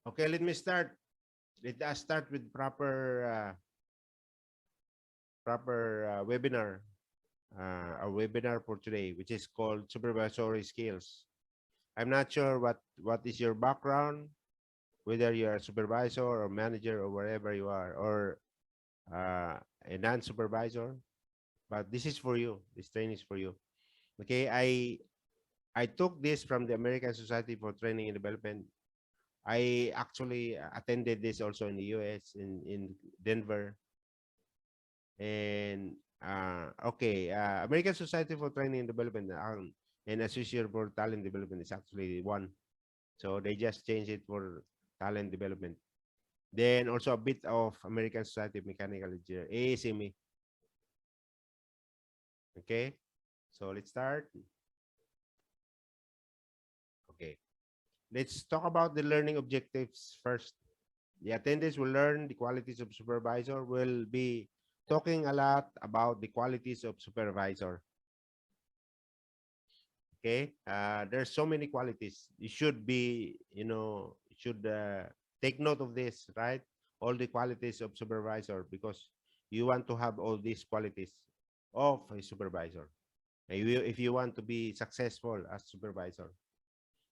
Okay, let me start. Let us start with proper webinar, our webinar for today, which is called supervisory skills. I'm not sure what is your background, whether you're a supervisor or manager or wherever you are, or a non-supervisor, but this is for you. This training is for you. Okay, I took this from the American Society for Training and Development. I actually attended this also in the US, in Denver. And okay, American Society for Training and Development and Association for Talent Development is actually one. So they just changed it for talent development. Then also a bit of American Society of Mechanical Engineers, ASME. Okay, so let's start. Okay, let's talk about the learning objectives first. The attendees will learn the qualities of supervisor. Will be talking a lot about the qualities of supervisor. Okay, there's so many qualities. You should be, you should take note of this, right? All the qualities of supervisor, because you want to have all these qualities of a supervisor. And if you want to be successful as supervisor,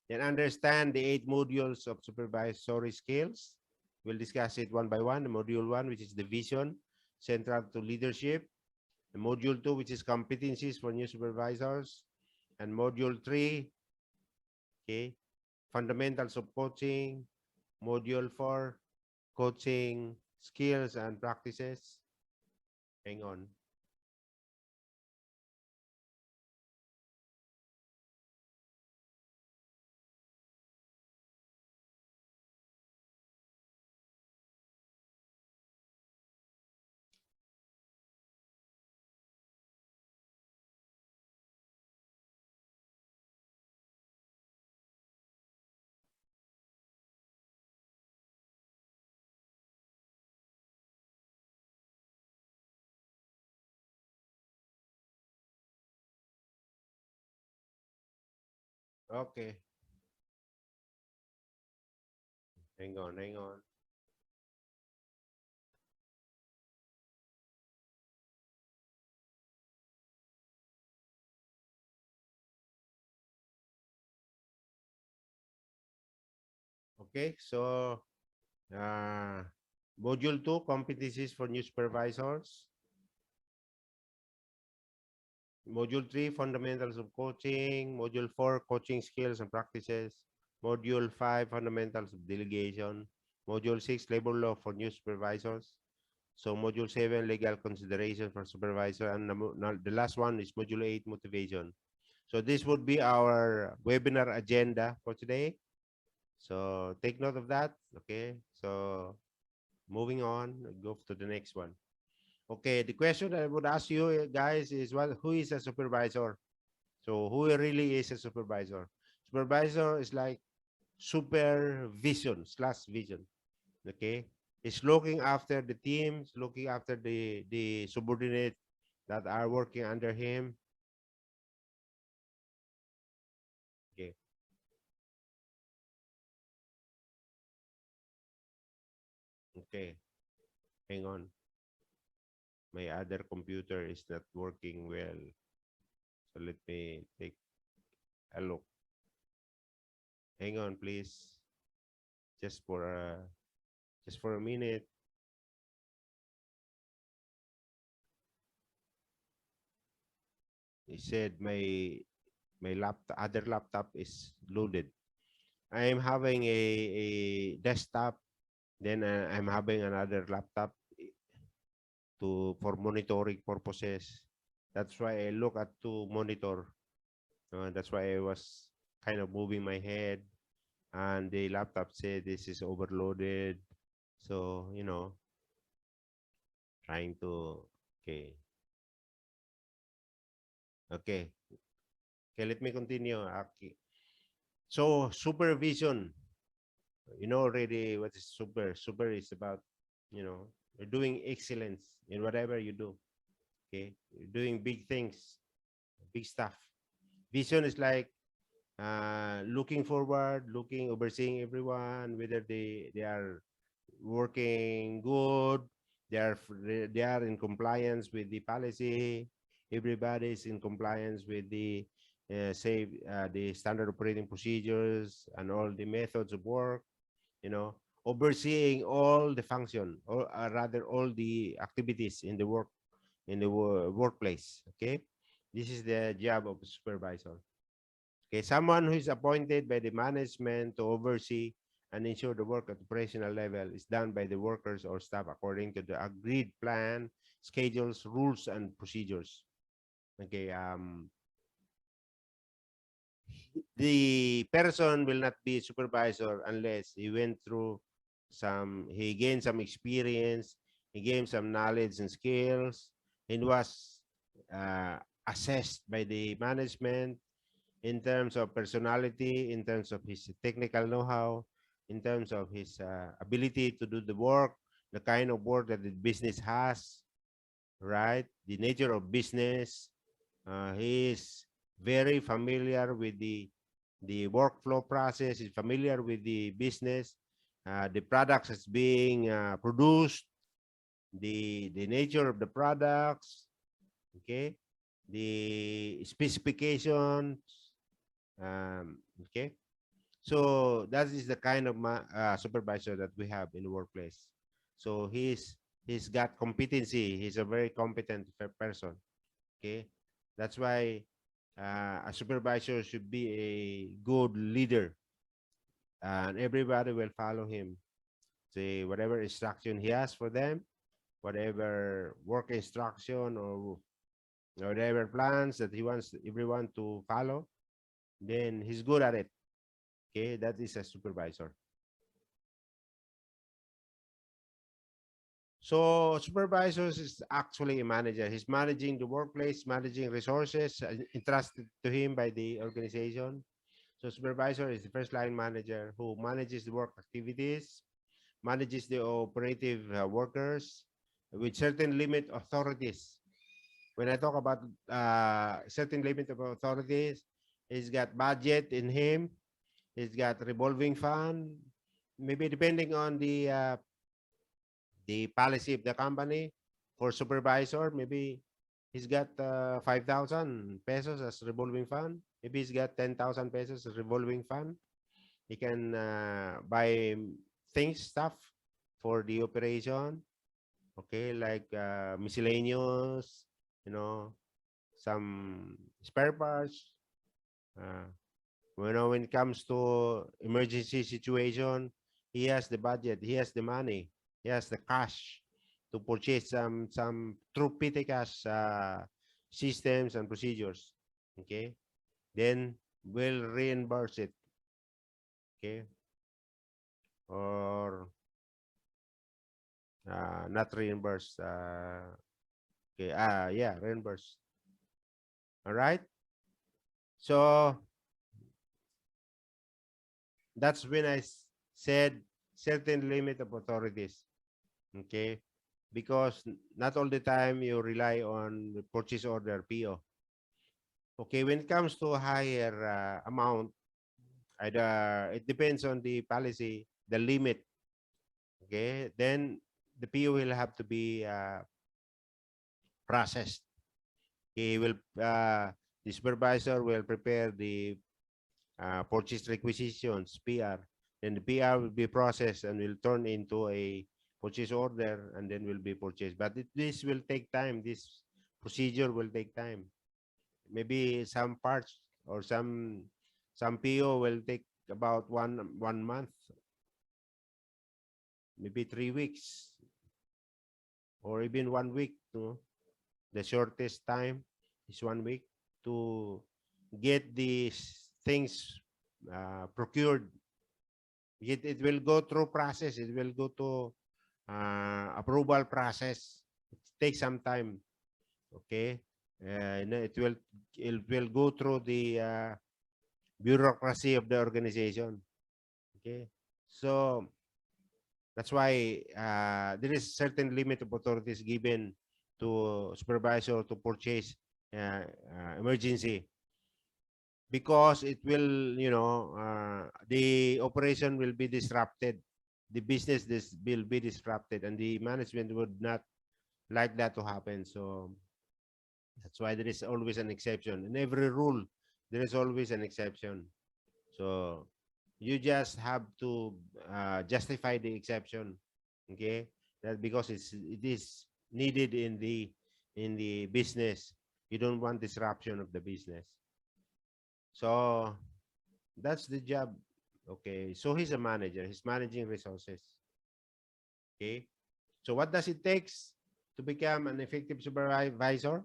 then understand the 8 modules of supervisory skills. We'll discuss it one by one. The module 1, which is the vision, central to leadership. The module 2, which is competencies for new supervisors. And module 3, okay, fundamentals of coaching. Module 4, coaching skills and practices. Hang on. Okay, hang on, hang on. Okay, so uh, module 2, competencies for new supervisors. Module 3, fundamentals of coaching. Module 4, coaching skills and practices. Module 5, fundamentals of delegation. Module 6, labor law for new supervisors. So module 7, legal consideration for supervisor. And the last one is module 8, motivation. So this would be our webinar agenda for today. So take note of that. Okay. So moving on, go to the next one. Okay, the question I would ask you guys is, who is a supervisor? So who really is a supervisor? Supervisor is like supervision slash vision. Okay, it's looking after the teams, looking after the subordinate that are working under him. Okay, okay, hang on. My other computer is not working well, so let me take a look. Hang on, please, just for a minute. He said my laptop, other laptop is loaded. I'm having a desktop, then I'm having another laptop for monitoring purposes. That's why I look at to monitor. That's why I was kind of moving my head, and the laptop said this is overloaded. So trying to, okay, okay, okay. Let me continue. Okay. So supervision, already what is super. Super is about, you're doing excellence in whatever you do. Okay, you're doing big things, big stuff. Vision is like looking forward, overseeing everyone, whether they are working good, they are in compliance with the policy. Everybody is in compliance with the the standard operating procedures and all the methods of work. You know, overseeing all the function, or rather all the activities in the workplace. Okay, this is the job of a supervisor. Okay, someone who is appointed by the management to oversee and ensure the work at operational level is done by the workers or staff according to the agreed plan, schedules, rules, and procedures. Okay, the person will not be a supervisor unless he gained some experience, he gained some knowledge and skills, and was uh, assessed by the management in terms of personality, in terms of his technical know-how, in terms of his ability to do the work, the kind of work that the business has, right? The nature of business. He is very familiar with the workflow process. Is familiar with the business, the products that's being produced, the nature of the products. Okay, the specifications. Okay, so that is the kind of supervisor that we have in the workplace. So he's got competency. He's a very competent person. Okay, that's why a supervisor should be a good leader, and everybody will follow him. Say whatever instruction he has for them, whatever work instruction or whatever plans that he wants everyone to follow, then he's good at it. Okay, that is a supervisor. So supervisors is actually a manager. He's managing the workplace, managing resources entrusted to him by the organization. So supervisor is the first line manager who manages the work activities, manages the operative workers with certain limit authorities. When I talk about certain limit of authorities, he's got budget in him, he's got revolving fund, maybe depending on the policy of the company. For supervisor, maybe he's got 5,000 pesos as revolving fund. Maybe he's got 10,000 pesos as revolving fund. He can buy stuff for the operation. Okay, like miscellaneous, you know, some spare parts. Uh, when it comes to emergency situation, he has the budget, he has the money, he has the cash to purchase some true petty cash systems and procedures. Okay, then we'll reimburse it. Okay, or not reimburse. Okay, yeah, reimburse. All right. So that's when I said certain limit of authorities. Okay, because not all the time you rely on the purchase order PO. Okay, when it comes to higher amount, either it depends on the policy, the limit. Okay, then the PO will have to be processed. He will the supervisor will prepare the purchase requisitions (PR). Then the PR will be processed and will turn into a purchase order and then will be purchased. But this will take time. This procedure will take time. Maybe some parts or some PO will take about one month, maybe 3 weeks, or even 1 week. The shortest time is 1 week to get these things procured. It will go through process. It will go to approval process. It takes some time. Okay, it will go through the bureaucracy of the organization. Okay, so that's why there is certain limit of authorities given to supervisor to purchase emergency. because it will, the operation will be disrupted, the business this will be disrupted, and the management would not like that to happen. So that's why there is always an exception in every rule. There is always an exception. So you just have to justify the exception, okay? That because it is needed in the business. You don't want disruption of the business. So that's the job. Okay. So he's a manager. He's managing resources. Okay. So what does it takes to become an effective supervisor?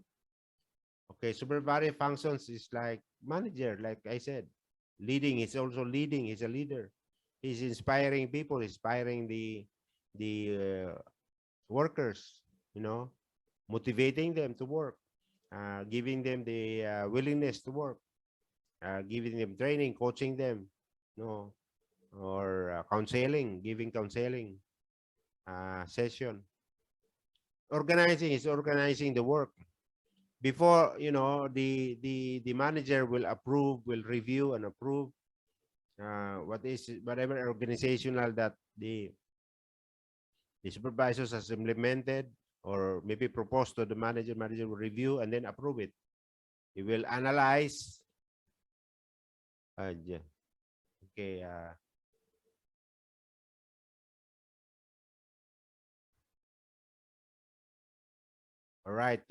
Okay. Supervisory functions is like manager, like I said. Leading is also leading. He's a leader. He's inspiring people, inspiring the workers, motivating them to work, giving them the willingness to work, giving them training, coaching them, no, or counseling, giving counseling session. Organizing is organizing the work before the manager will approve, will review and approve what is whatever organizational that the supervisors has implemented or maybe proposed to the manager. Manager will review and then approve it. He will analyze. Yeah. Okay. All right.